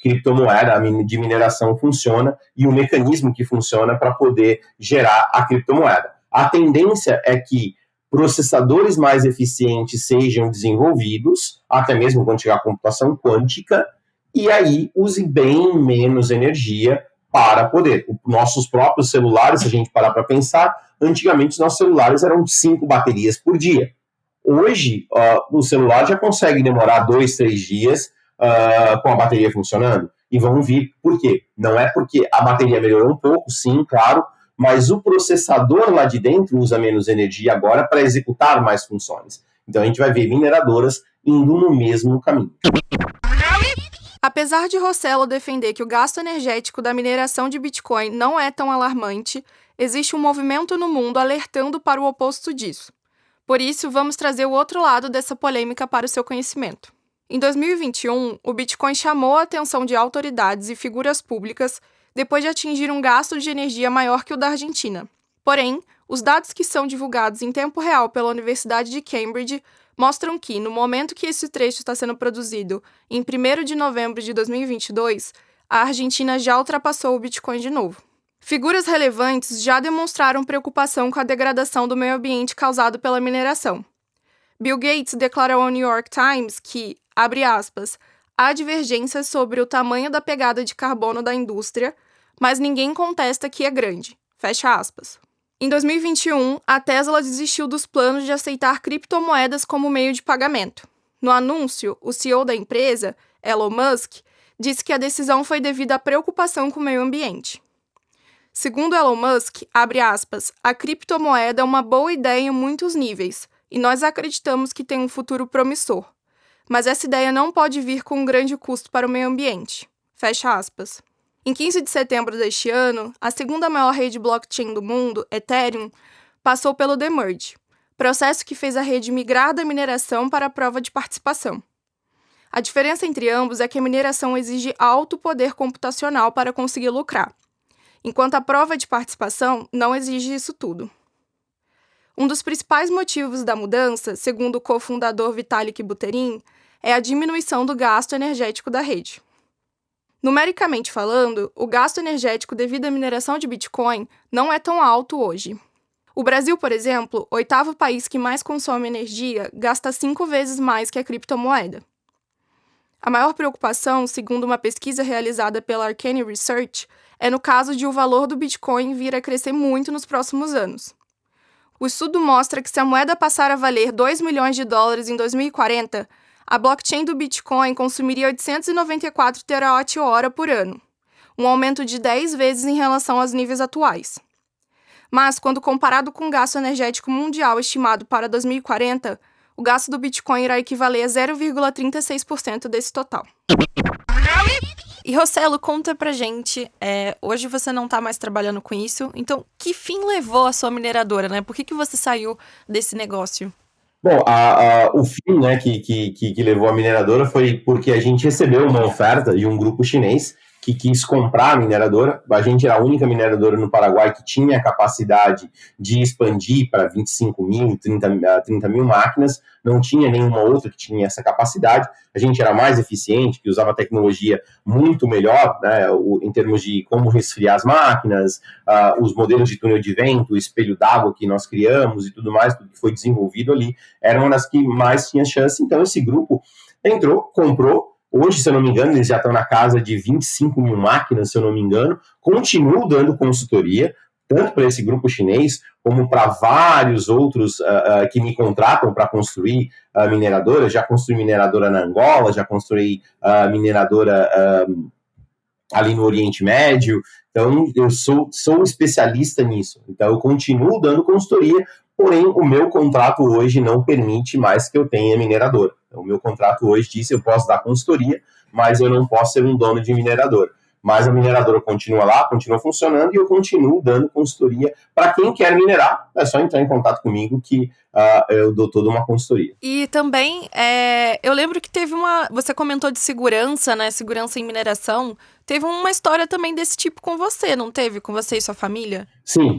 criptomoeda, de mineração funciona e o mecanismo que funciona para poder gerar a criptomoeda. A tendência é que processadores mais eficientes sejam desenvolvidos, até mesmo quando chegar a computação quântica, e aí use bem menos energia para poder. Nossos próprios celulares, se a gente parar para pensar, antigamente os nossos celulares eram 5 baterias por dia. Hoje, o celular já consegue demorar 2, 3 dias com a bateria funcionando. E vamos ver por quê. Não é porque a bateria melhorou um pouco, sim, claro, mas o processador lá de dentro usa menos energia agora para executar mais funções. Então a gente vai ver mineradoras indo no mesmo caminho. Apesar de Rossello defender que o gasto energético da mineração de Bitcoin não é tão alarmante, existe um movimento no mundo alertando para o oposto disso. Por isso, vamos trazer o outro lado dessa polêmica para o seu conhecimento. Em 2021, o Bitcoin chamou a atenção de autoridades e figuras públicas depois de atingir um gasto de energia maior que o da Argentina. Porém, os dados que são divulgados em tempo real pela Universidade de Cambridge mostram que, no momento que esse trecho está sendo produzido, em 1º de novembro de 2022, a Argentina já ultrapassou o Bitcoin de novo. Figuras relevantes já demonstraram preocupação com a degradação do meio ambiente causado pela mineração. Bill Gates declarou ao New York Times que, abre aspas, há divergências sobre o tamanho da pegada de carbono da indústria, mas ninguém contesta que é grande, fecha aspas. Em 2021, a Tesla desistiu dos planos de aceitar criptomoedas como meio de pagamento. No anúncio, o CEO da empresa, Elon Musk, disse que a decisão foi devido à preocupação com o meio ambiente. Segundo Elon Musk, abre aspas, a criptomoeda é uma boa ideia em muitos níveis, e nós acreditamos que tem um futuro promissor. Mas essa ideia não pode vir com um grande custo para o meio ambiente. Fecha aspas. Em 15 de setembro deste ano, a segunda maior rede blockchain do mundo, Ethereum, passou pelo demerge, processo que fez a rede migrar da mineração para a prova de participação. A diferença entre ambos é que a mineração exige alto poder computacional para conseguir lucrar, enquanto a prova de participação não exige isso tudo. Um dos principais motivos da mudança, segundo o cofundador Vitalik Buterin, é a diminuição do gasto energético da rede. Numericamente falando, o gasto energético devido à mineração de Bitcoin não é tão alto hoje. O Brasil, por exemplo, 8º país que mais consome energia, gasta 5 vezes mais que a criptomoeda. A maior preocupação, segundo uma pesquisa realizada pela Arcane Research, é no caso de o valor do Bitcoin vir a crescer muito nos próximos anos. O estudo mostra que se a moeda passar a valer 2 milhões de dólares em 2040, a blockchain do Bitcoin consumiria 894 terawatt-hora por ano, um aumento de 10 vezes em relação aos níveis atuais. Mas, quando comparado com o gasto energético mundial estimado para 2040, o gasto do Bitcoin irá equivaler a 0,36% desse total. E Rossello, conta pra gente, hoje você não tá mais trabalhando com isso, então que fim levou a sua mineradora, né? Por que você saiu desse negócio? Bom, o fim, né, que levou a mineradora foi porque a gente recebeu uma oferta de um grupo chinês que quis comprar a mineradora. A gente era a única mineradora no Paraguai que tinha a capacidade de expandir para 25 mil, 30 mil máquinas. Não tinha nenhuma outra que tinha essa capacidade. A gente era mais eficiente, que usava tecnologia muito melhor, né, em termos de como resfriar as máquinas, os modelos de túnel de vento, o espelho d'água que nós criamos e tudo mais, tudo que foi desenvolvido ali, era uma das que mais tinha chance. Então, esse grupo entrou, comprou. Hoje, se eu não me engano, eles já estão na casa de 25 mil máquinas, se eu não me engano. Continuo dando consultoria, tanto para esse grupo chinês, como para vários outros que me contratam para construir mineradora. Já construí mineradora na Angola, já construí mineradora ali no Oriente Médio. Então, eu sou especialista nisso. Então, eu continuo dando consultoria, porém, o meu contrato hoje não permite mais que eu tenha mineradora. Então, o meu contrato hoje diz que eu posso dar consultoria, mas eu não posso ser um dono de mineradora. Mas a mineradora continua lá, continua funcionando, e eu continuo dando consultoria para quem quer minerar. É só entrar em contato comigo que eu dou toda uma consultoria. E também, eu lembro que teve você comentou de segurança, né? Segurança em mineração. Teve uma história também desse tipo com você, não teve? Com você e sua família? Sim,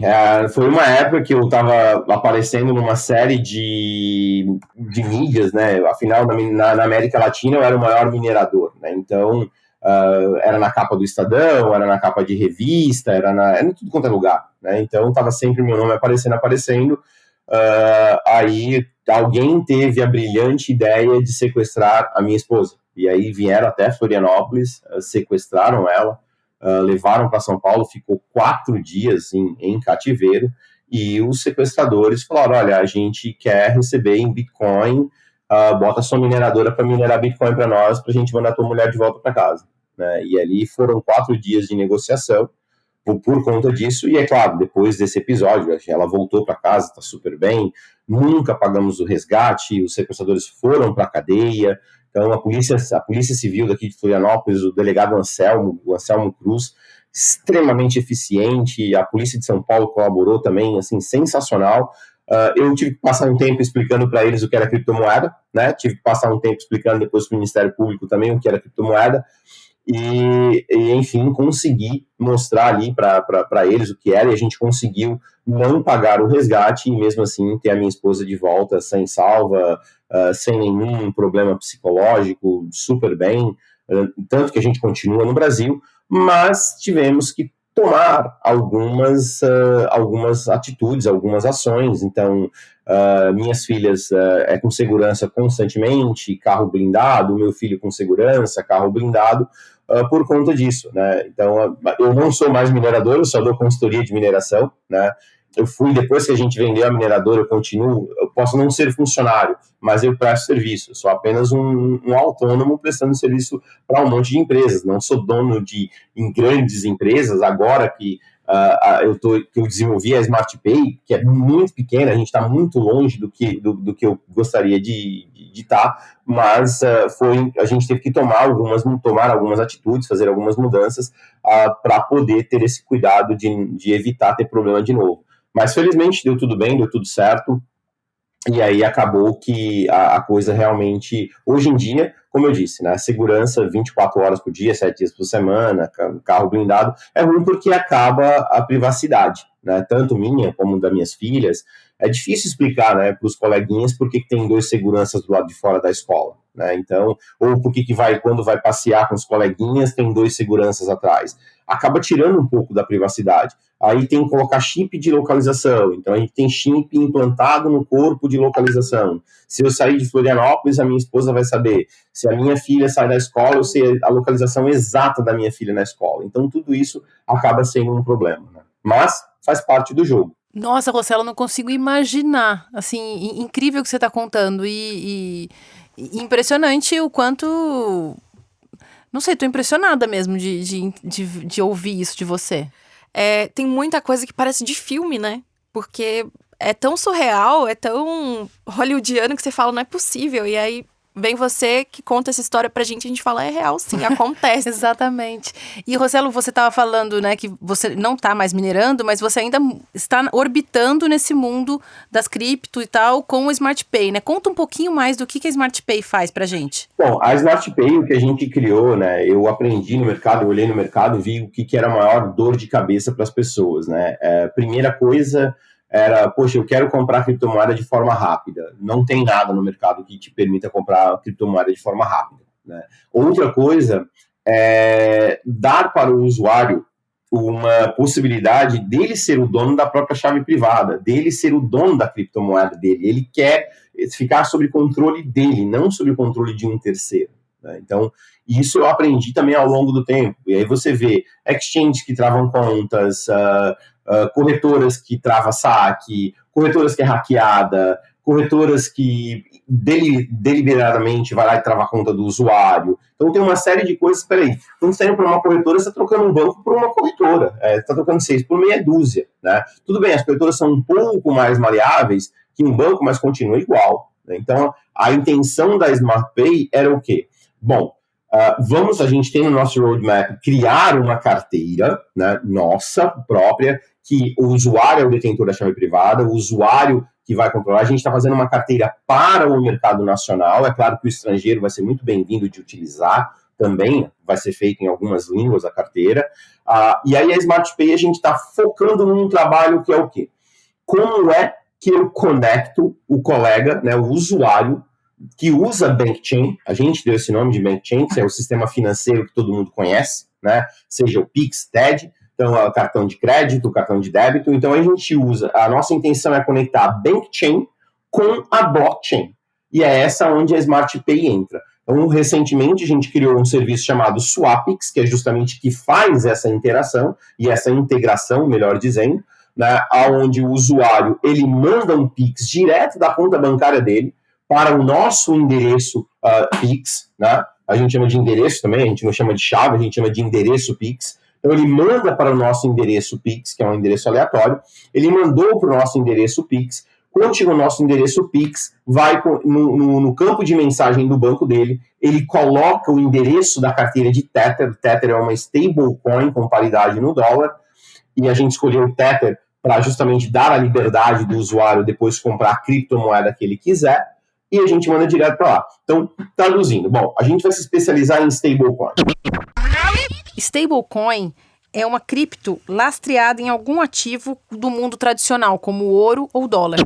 foi uma época que eu estava aparecendo numa série de mídias, né? Afinal, na América Latina eu era o maior minerador, né? Então, era na capa do Estadão, era na capa de revista, era em tudo quanto é lugar, né? Então, estava sempre meu nome aparecendo. Aí, alguém teve a brilhante ideia de sequestrar a minha esposa. E aí vieram até Florianópolis, sequestraram ela, levaram para São Paulo, ficou 4 dias em cativeiro, e os sequestradores falaram, olha, a gente quer receber em Bitcoin, bota sua mineradora para minerar Bitcoin para nós, para a gente mandar tua mulher de volta para casa. Né? E ali foram 4 dias de negociação por conta disso, e é claro, depois desse episódio, ela voltou para casa, está super bem, nunca pagamos o resgate, os sequestradores foram para a cadeia. Então, a polícia Civil daqui de Florianópolis, o delegado Anselmo Cruz, extremamente eficiente, a Polícia de São Paulo colaborou também, assim, sensacional. Eu tive que passar um tempo explicando para eles o que era criptomoeda, né? Tive que passar um tempo explicando depois para o Ministério Público também o que era criptomoeda, e enfim, consegui mostrar ali para eles o que era, e a gente conseguiu não pagar o resgate e mesmo assim ter a minha esposa de volta sem salva, sem nenhum problema psicológico, super bem, tanto que a gente continua no Brasil, mas tivemos que tomar algumas atitudes, algumas ações. Então, minhas filhas com segurança constantemente, carro blindado, meu filho com segurança, carro blindado, por conta disso, né? Então, eu não sou mais minerador, eu só dou consultoria de mineração, né? eu fui, depois que a gente vendeu a mineradora, eu posso não ser funcionário, mas eu presto serviço, eu sou apenas um autônomo prestando serviço para um monte de empresas, não sou dono em grandes empresas, agora que eu desenvolvi a SmartPay, que é muito pequena, a gente está muito longe do que eu gostaria de estar, mas a gente teve que tomar algumas atitudes, fazer algumas mudanças para poder ter esse cuidado de evitar ter problema de novo. Mas felizmente deu tudo bem, deu tudo certo, e aí acabou que a coisa realmente, hoje em dia, como eu disse, né, segurança 24 horas por dia, 7 dias por semana, carro blindado, é ruim porque acaba a privacidade, né, tanto minha como das minhas filhas. É difícil explicar, né, para os coleguinhas por que tem 2 seguranças do lado de fora da escola, né, então, ou por que quando vai passear com os coleguinhas tem 2 seguranças atrás. Acaba tirando um pouco da privacidade. Aí tem que colocar chip de localização, então a gente tem chip implantado no corpo de localização. Se eu sair de Florianópolis, a minha esposa vai saber. Se a minha filha sai da escola, eu sei a localização exata da minha filha na escola. Então tudo isso acaba sendo um problema, né? Mas faz parte do jogo. Nossa, Rossello, eu não consigo imaginar, assim, incrível o que você está contando e impressionante o quanto, não sei, tô impressionada mesmo de ouvir isso de você. Tem muita coisa que parece de filme, né? Porque é tão surreal, é tão hollywoodiano que você fala, não é possível. E aí vem você que conta essa história pra gente, a gente fala, é real sim, acontece. Exatamente. E, Rossello, você estava falando, né, que você não está mais minerando, mas você ainda está orbitando nesse mundo das cripto e tal com o SmartPay, né? Conta um pouquinho mais do que a SmartPay faz pra gente. Bom, a SmartPay, o que a gente criou, né, eu aprendi no mercado, eu olhei no mercado, vi o que era a maior dor de cabeça para as pessoas, né? Primeira coisa era, poxa, eu quero comprar criptomoeda de forma rápida. Não tem nada no mercado que te permita comprar criptomoeda de forma rápida, né? Outra coisa é dar para o usuário uma possibilidade dele ser o dono da própria chave privada, dele ser o dono da criptomoeda dele. Ele quer ficar sob controle dele, não sob controle de um terceiro, né? Então, isso eu aprendi também ao longo do tempo. E aí você vê exchanges que travam contas, corretoras que trava saque, corretoras que é hackeada, corretoras que deliberadamente vai lá e trava a conta do usuário. Então tem uma série de coisas, peraí, quando você está indo para uma corretora, você está trocando um banco por uma corretora, está trocando 6 por meia dúzia, né? Tudo bem, as corretoras são um pouco mais maleáveis que um banco, mas continua igual, né? Então a intenção da SmartPay era o quê? Bom, a gente tem no nosso roadmap criar uma carteira, né, nossa própria, que o usuário é o detentor da chave privada, o usuário que vai controlar. A gente está fazendo uma carteira para o mercado nacional. É claro que o estrangeiro vai ser muito bem-vindo de utilizar também, vai ser feito em algumas línguas a carteira. E aí a SmartPay a gente está focando num trabalho que é o quê? Como é que eu conecto o colega, né, o usuário, que usa BankChain, a gente deu esse nome de BankChain, que é o sistema financeiro que todo mundo conhece, né? Seja o Pix, TED, então o cartão de crédito, o cartão de débito. Então a gente usa, a nossa intenção é conectar a BankChain com a blockchain. E é essa onde a SmartPay entra. Então, recentemente a gente criou um serviço chamado Swapix, que é justamente que faz essa interação e essa integração, melhor dizendo, né? Onde o usuário ele manda um Pix direto da conta bancária dele para o nosso endereço Pix, né? A gente chama de endereço também, a gente não chama de chave, a gente chama de endereço Pix. Então ele manda para o nosso endereço Pix, que é um endereço aleatório, ele mandou para o nosso endereço Pix, quando chega o nosso endereço Pix, vai no campo de mensagem do banco dele, ele coloca o endereço da carteira de Tether. Tether é uma stablecoin com paridade no dólar, e a gente escolheu o Tether para justamente dar a liberdade do usuário depois comprar a criptomoeda que ele quiser, e a gente manda direto para lá. Então, traduzindo, bom, a gente vai se especializar em stablecoin. Stablecoin é uma cripto lastreada em algum ativo do mundo tradicional, como ouro ou dólar.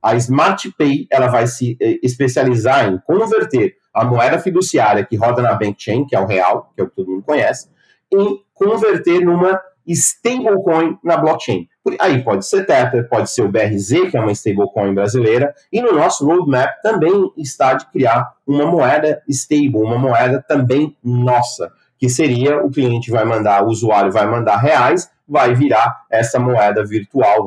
A SmartPay ela vai se especializar em converter a moeda fiduciária que roda na BankChain, que é o real, que é o que todo mundo conhece, em converter numa stablecoin na blockchain. Aí pode ser Tether, pode ser o BRZ, que é uma stablecoin brasileira, e no nosso roadmap também está de criar uma moeda stable, uma moeda também nossa, que seria o cliente vai mandar, o usuário vai mandar reais, vai virar essa moeda virtual,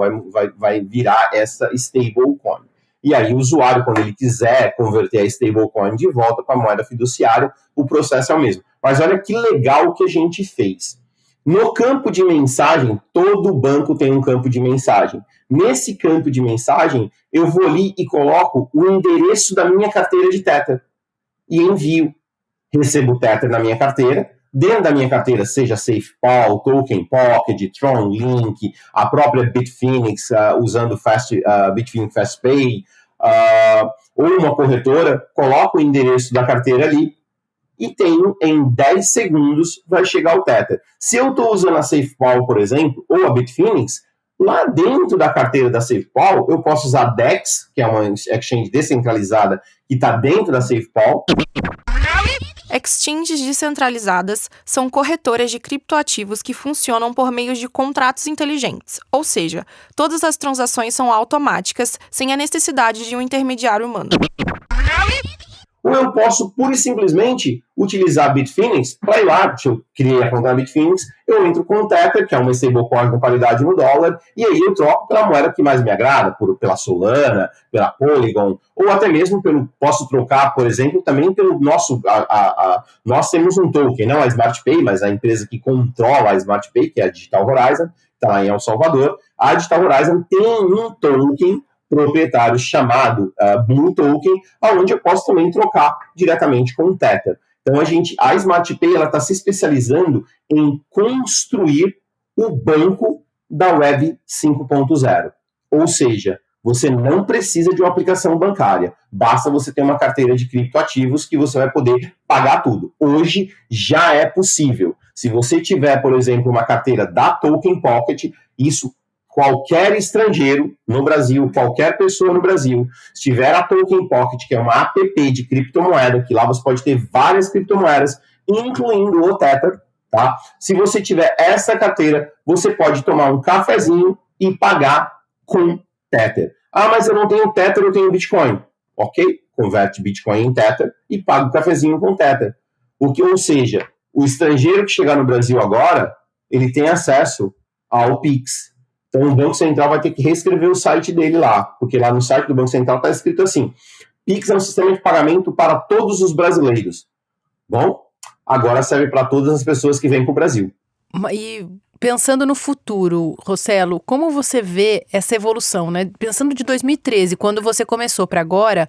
vai virar essa stablecoin. E aí o usuário, quando ele quiser converter a stablecoin de volta para a moeda fiduciária, o processo é o mesmo. Mas olha que legal que a gente fez. No campo de mensagem, todo banco tem um campo de mensagem. Nesse campo de mensagem, eu vou ali e coloco o endereço da minha carteira de Tether e envio. Recebo o Tether na minha carteira. Dentro da minha carteira, seja SafePal, Token Pocket, Tron Link, a própria Bitfinex, usando Bitfinex FastPay, ou uma corretora, coloco o endereço da carteira ali e tenho, em 10 segundos, vai chegar o Tether. Se eu estou usando a SafePal, por exemplo, ou a Bitfinex, lá dentro da carteira da SafePal, eu posso usar a DEX, que é uma exchange descentralizada, que está dentro da SafePal. Exchanges descentralizadas são corretoras de criptoativos que funcionam por meio de contratos inteligentes, ou seja, todas as transações são automáticas, sem a necessidade de um intermediário humano. Ou eu posso, pura e simplesmente, utilizar a Bitfinex para ir lá, se eu criei a conta na Bitfinex, eu entro com o Tether, que é uma stablecoin com paridade no dólar, e aí eu troco pela moeda que mais me agrada, pela Solana, pela Polygon, ou até mesmo posso trocar, por exemplo, também pelo nosso... nós temos um token, não a SmartPay, mas a empresa que controla a SmartPay, que é a Digital Horizon, está lá em El Salvador. A Digital Horizon tem um token proprietário chamado Blue Token, onde eu posso também trocar diretamente com o Tether. Então a SmartPay está se especializando em construir o banco da Web 5.0. Ou seja, você não precisa de uma aplicação bancária, basta você ter uma carteira de criptoativos que você vai poder pagar tudo. Hoje já é possível. Se você tiver, por exemplo, uma carteira da Token Pocket, isso qualquer estrangeiro no Brasil, qualquer pessoa no Brasil, se tiver a Token Pocket, que é uma app de criptomoeda, que lá você pode ter várias criptomoedas, incluindo o Tether, tá? Se você tiver essa carteira, você pode tomar um cafezinho e pagar com Tether. Ah, mas eu não tenho Tether, eu tenho Bitcoin. Ok, converte Bitcoin em Tether e paga o cafezinho com Tether. Ou seja, o estrangeiro que chegar no Brasil agora, ele tem acesso ao Pix. Então, o Banco Central vai ter que reescrever o site dele lá, porque lá no site do Banco Central está escrito assim: Pix é um sistema de pagamento para todos os brasileiros. Bom, agora serve para todas as pessoas que vêm para o Brasil. E pensando no futuro, Rossello, como você vê essa evolução, né? Pensando de 2013, quando você começou para agora,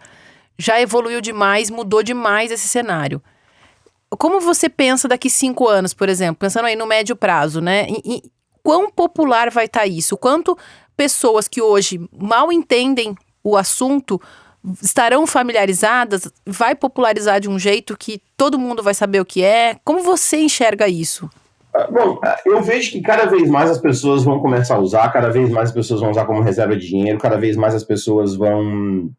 já evoluiu demais, mudou demais esse cenário. Como você pensa daqui 5 anos, por exemplo, pensando aí no médio prazo, né? Quão popular vai estar isso? Quanto pessoas que hoje mal entendem o assunto estarão familiarizadas? Vai popularizar de um jeito que todo mundo vai saber o que é? Como você enxerga isso? Bom, eu vejo que cada vez mais as pessoas vão começar a usar, cada vez mais as pessoas vão usar como reserva de dinheiro, cada vez mais as pessoas vão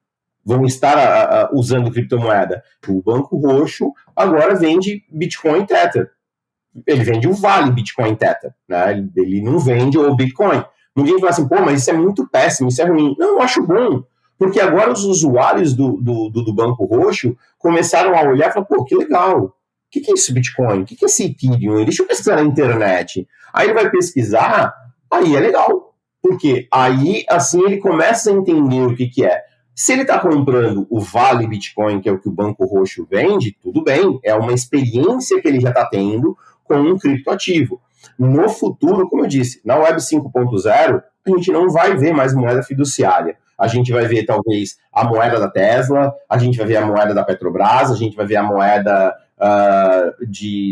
estar usando criptomoeda. O Banco Roxo agora vende Bitcoin e Tether. Ele vende o Vale Bitcoin Tether, né? Ele não vende o Bitcoin. Ninguém fala assim, pô, mas isso é muito péssimo, isso é ruim. Não, eu acho bom, porque agora os usuários do Banco Roxo começaram a olhar e falar, pô, que legal, o que é esse Bitcoin? O que é esse Ethereum? Deixa eu pesquisar na internet. Aí ele vai pesquisar, aí é legal, porque aí, assim, ele começa a entender o que é. Se ele está comprando o Vale Bitcoin, que é o que o Banco Roxo vende, tudo bem, é uma experiência que ele já está tendo com um criptoativo. No futuro, como eu disse, na Web 5.0, a gente não vai ver mais moeda fiduciária. A gente vai ver, talvez, a moeda da Tesla, a gente vai ver a moeda da Petrobras, a gente vai ver a moeda de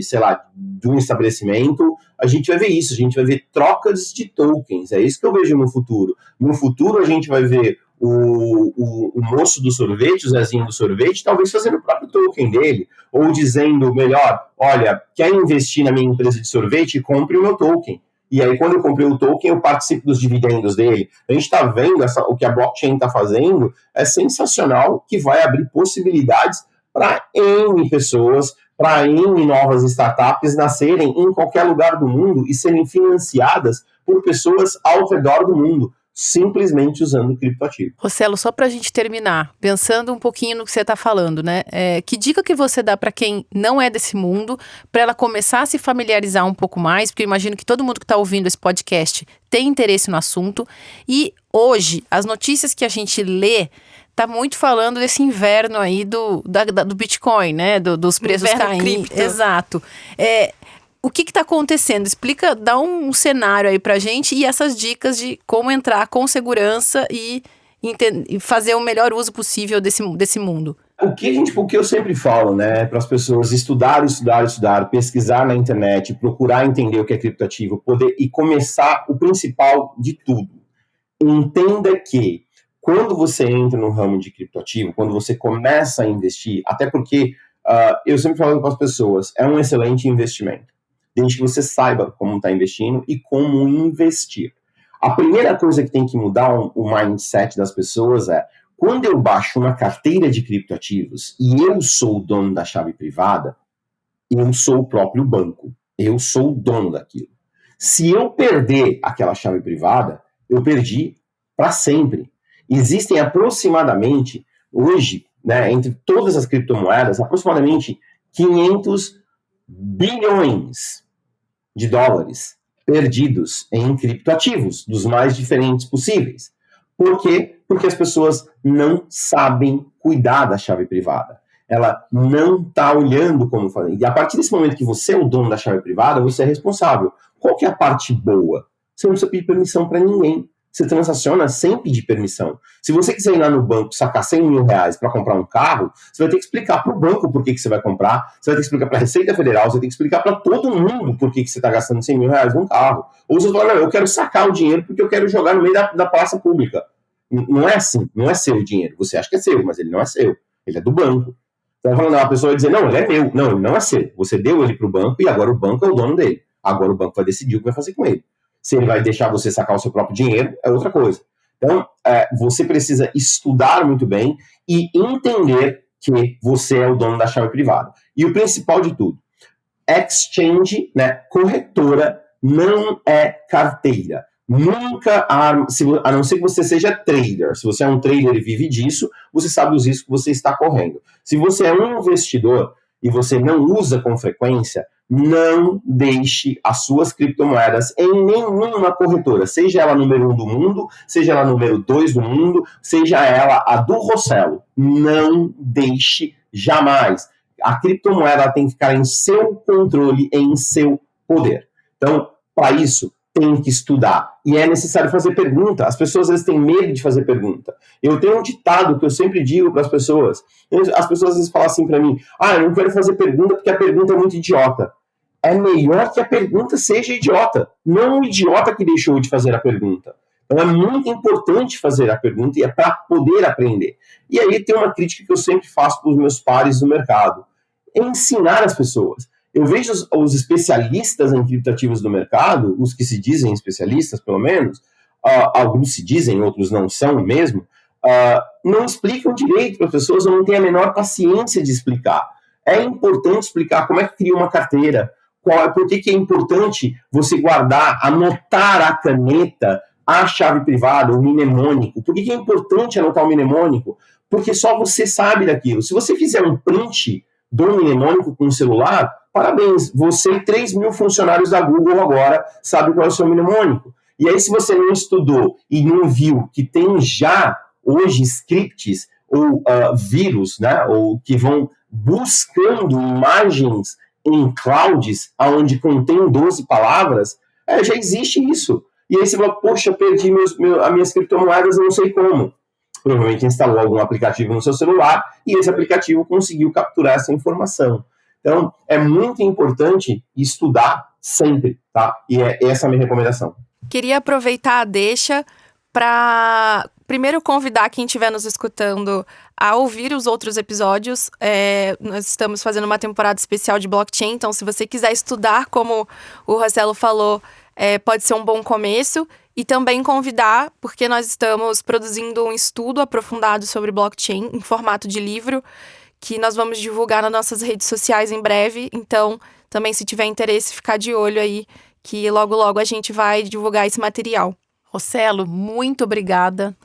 um estabelecimento. A gente vai ver isso, a gente vai ver trocas de tokens. É isso que eu vejo no futuro. No futuro, a gente vai ver o moço do sorvete, o Zezinho do sorvete, talvez fazendo o próprio token dele, ou dizendo melhor, olha, quer investir na minha empresa de sorvete? Compre o meu token. E aí, quando eu comprei o token, eu participo dos dividendos dele. A gente está vendo o que a blockchain está fazendo, é sensacional, que vai abrir possibilidades para N pessoas, para N novas startups nascerem em qualquer lugar do mundo e serem financiadas por pessoas ao redor do mundo. simplesmente usando criptoativo. Rossello, só para a gente terminar, pensando um pouquinho no que você está falando, né? Que dica que você dá para quem não é desse mundo, para ela começar a se familiarizar um pouco mais, porque eu imagino que todo mundo que está ouvindo esse podcast tem interesse no assunto, e hoje, as notícias que a gente lê, tá muito falando desse inverno aí do Bitcoin, né? Dos preços caindo. Cripto. Exato. O que está acontecendo? Explica, dá um cenário aí pra gente e essas dicas de como entrar com segurança e fazer o melhor uso possível desse mundo. O que eu sempre falo, né, para as pessoas estudar, pesquisar na internet, procurar entender o que é criptoativo, e começar o principal de tudo. Entenda que quando você entra no ramo de criptoativo, quando você começa a investir, até porque eu sempre falo para as pessoas, é um excelente investimento, desde que você saiba como está investindo e como investir. A primeira coisa que tem que mudar o mindset das pessoas é, quando eu baixo uma carteira de criptoativos e eu sou o dono da chave privada, eu sou o próprio banco, eu sou o dono daquilo. Se eu perder aquela chave privada, eu perdi para sempre. Existem aproximadamente, hoje, né, entre todas as criptomoedas, aproximadamente 500 bilhões de dólares perdidos em criptoativos, dos mais diferentes possíveis. Por quê? Porque as pessoas não sabem cuidar da chave privada. Ela não está olhando como fazer. E a partir desse momento que você é o dono da chave privada, você é responsável. Qual que é a parte boa? Você não precisa pedir permissão para ninguém. Você transaciona sem pedir permissão. Se você quiser ir lá no banco sacar 100 mil reais para comprar um carro, você vai ter que explicar para o banco por que você vai comprar, você vai ter que explicar para a Receita Federal, você vai ter que explicar para todo mundo por que você está gastando 100 mil reais num carro. Ou você fala, não, eu quero sacar o dinheiro porque eu quero jogar no meio da praça pública. Não é assim, não é seu o dinheiro. Você acha que é seu, mas ele não é seu. Ele é do banco. Então, a pessoa vai dizer, não, ele é meu. Não, ele não é seu. Você deu ele para o banco e agora o banco é o dono dele. Agora o banco vai decidir o que vai fazer com ele. Se ele vai deixar você sacar o seu próprio dinheiro, é outra coisa. Então, você precisa estudar muito bem e entender que você é o dono da chave privada. E o principal de tudo, exchange, né, corretora, não é carteira. Nunca, a não ser que você seja trader. Se você é um trader e vive disso, você sabe os riscos que você está correndo. Se você é um investidor e você não usa com frequência, não deixe as suas criptomoedas em nenhuma corretora, seja ela número 1 do mundo, seja ela número 2 do mundo, seja ela a do Rossello. Não deixe jamais. A criptomoeda tem que ficar em seu controle, em seu poder. Então, para isso, tem que estudar. E é necessário fazer pergunta. As pessoas às vezes têm medo de fazer pergunta. Eu tenho um ditado que eu sempre digo para as pessoas. As pessoas às vezes falam assim para mim, eu não quero fazer pergunta porque a pergunta é muito idiota. É melhor que a pergunta seja idiota, não o idiota que deixou de fazer a pergunta. Então é muito importante fazer a pergunta e é para poder aprender. E aí tem uma crítica que eu sempre faço para os meus pares do mercado. Ensinar as pessoas. Eu vejo os especialistas em criptoativos do mercado, os que se dizem especialistas, pelo menos, alguns se dizem, outros não são mesmo, não explicam direito para as pessoas, ou não têm a menor paciência de explicar. É importante explicar como é que cria uma carteira, por que é importante você guardar, anotar a caneta, a chave privada, o mnemônico. Por que é importante anotar o mnemônico? Porque só você sabe daquilo. Se você fizer um print do mnemônico com o celular, parabéns, você e 3 mil funcionários da Google agora sabem qual é o seu mnemônico. E aí, se você não estudou e não viu que tem já hoje scripts ou vírus, né, ou que vão buscando imagens em clouds, onde contém 12 palavras, já existe isso. E aí você fala, poxa, perdi as minhas criptomoedas, eu não sei como. Provavelmente instalou algum aplicativo no seu celular e esse aplicativo conseguiu capturar essa informação. Então, é muito importante estudar sempre, tá? E essa é a minha recomendação. Queria aproveitar a deixa para primeiro convidar quem estiver nos escutando a ouvir os outros episódios. Nós estamos fazendo uma temporada especial de blockchain, então se você quiser estudar, como o Rossello falou, pode ser um bom começo. E também convidar, porque nós estamos produzindo um estudo aprofundado sobre blockchain em formato de livro, que nós vamos divulgar nas nossas redes sociais em breve. Então, também se tiver interesse, ficar de olho aí, que logo logo a gente vai divulgar esse material. Rossello, muito obrigada.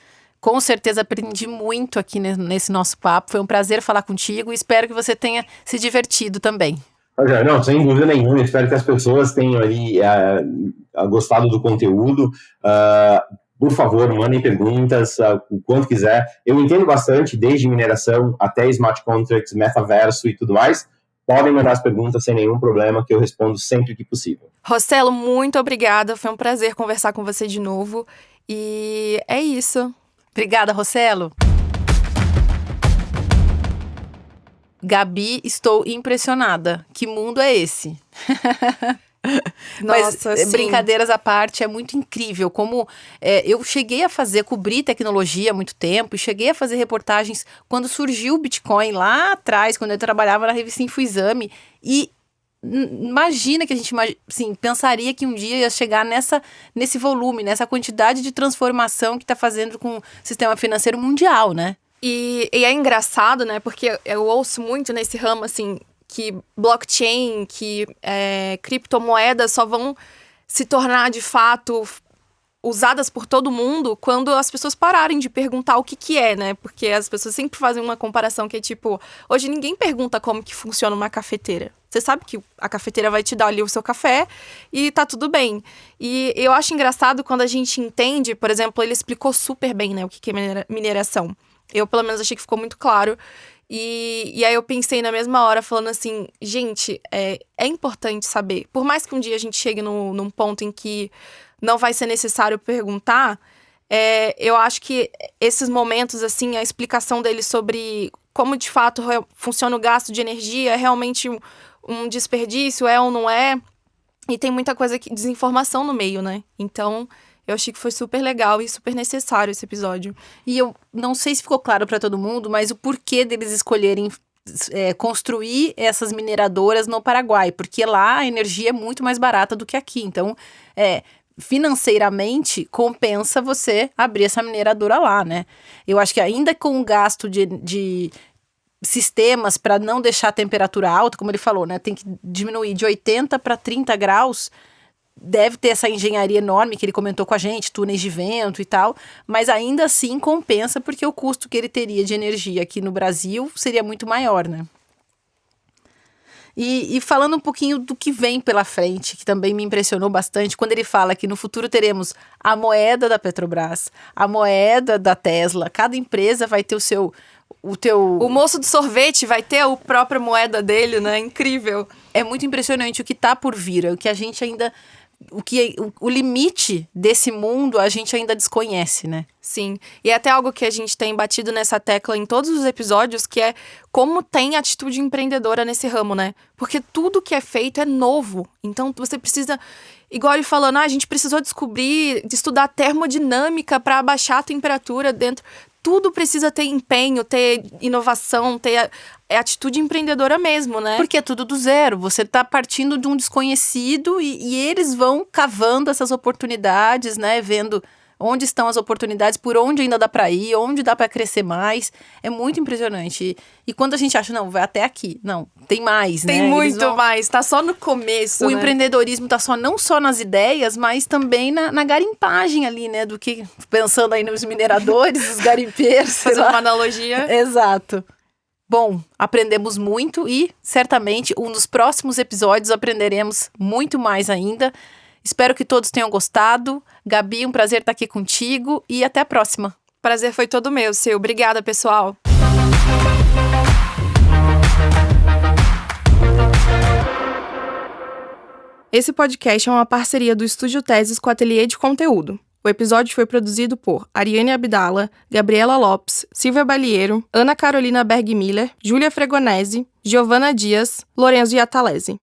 Com certeza aprendi muito aqui nesse nosso papo. Foi um prazer falar contigo e espero que você tenha se divertido também. Não, sem dúvida nenhuma. Espero que as pessoas tenham ali gostado do conteúdo. Por favor, mandem perguntas o quanto quiser. Eu entendo bastante, desde mineração até smart contracts, metaverso e tudo mais. Podem mandar as perguntas sem nenhum problema, que eu respondo sempre que possível. Rossello, muito obrigada. Foi um prazer conversar com você de novo. E é isso. Obrigada, Rossello. Gabi, estou impressionada. Que mundo é esse? Nossa, Mas, sim. brincadeiras à parte, é muito incrível como eu cheguei a cobrir tecnologia há muito tempo, e cheguei a fazer reportagens quando surgiu o Bitcoin lá atrás, quando eu trabalhava na revista InfoExame, e imagina que a gente pensaria que um dia ia chegar nesse volume, nessa quantidade de transformação que está fazendo com o sistema financeiro mundial, né? E é engraçado, né? Porque eu ouço muito nesse ramo, assim, que blockchain, que criptomoedas só vão se tornar, de fato, usadas por todo mundo quando as pessoas pararem de perguntar o que é, né? Porque as pessoas sempre fazem uma comparação que é tipo, hoje ninguém pergunta como que funciona uma cafeteira. Você sabe que a cafeteira vai te dar ali o seu café e tá tudo bem. E eu acho engraçado quando a gente entende, por exemplo, ele explicou super bem, né, o que é mineração. Eu, pelo menos, achei que ficou muito claro. E aí eu pensei na mesma hora, falando assim, gente, é importante saber. Por mais que um dia a gente chegue num ponto em que não vai ser necessário perguntar, eu acho que esses momentos, assim, a explicação dele sobre como de fato funciona o gasto de energia, é realmente um desperdício, é ou não é? E tem muita coisa, desinformação no meio, né? Então, eu achei que foi super legal e super necessário esse episódio. E eu não sei se ficou claro para todo mundo, mas o porquê deles escolherem construir essas mineradoras no Paraguai, porque lá a energia é muito mais barata do que aqui. Então, financeiramente, compensa você abrir essa mineradora lá, né? Eu acho que ainda com o gasto de sistemas para não deixar a temperatura alta, como ele falou, né? Tem que diminuir de 80 para 30 graus. Deve ter essa engenharia enorme que ele comentou com a gente, túneis de vento e tal, mas ainda assim compensa porque o custo que ele teria de energia aqui no Brasil seria muito maior, né? E falando um pouquinho do que vem pela frente, que também me impressionou bastante, quando ele fala que no futuro teremos a moeda da Petrobras, a moeda da Tesla, cada empresa vai ter o moço do sorvete vai ter a própria moeda dele, né? Incrível. É muito impressionante o que tá por vir, o que a gente ainda... O limite desse mundo a gente ainda desconhece, né? Sim, e é até algo que a gente tem batido nessa tecla em todos os episódios, que é como tem atitude empreendedora nesse ramo, né? Porque tudo que é feito é novo, então você precisa, igual ele falando, a gente precisou estudar termodinâmica para abaixar a temperatura dentro... Tudo precisa ter empenho, ter inovação, ter atitude empreendedora mesmo, né? Porque é tudo do zero. Você tá partindo de um desconhecido e eles vão cavando essas oportunidades, né? Vendo onde estão as oportunidades, por onde ainda dá para ir, onde dá para crescer mais. É muito impressionante. E quando a gente acha, não, vai até aqui. Não, tem mais, né? Tem muito mais, tá só no começo, O empreendedorismo tá não só nas ideias, mas também na garimpagem ali, né? Do que, pensando aí nos mineradores, os garimpeiros. Fazer uma analogia. Exato. Bom, aprendemos muito e, certamente, nos próximos episódios aprenderemos muito mais ainda. Espero que todos tenham gostado. Gabi, um prazer estar aqui contigo e até a próxima. Prazer foi todo meu, Sil. Obrigada, pessoal. Esse podcast é uma parceria do Estúdio Teses com o Ateliê de Conteúdo. O episódio foi produzido por Ariane Abdala, Gabriela Lopes, Silvia Balieiro, Ana Carolina Bergmiller, Júlia Fregonese, Giovana Dias, Lorenzo Iatalese.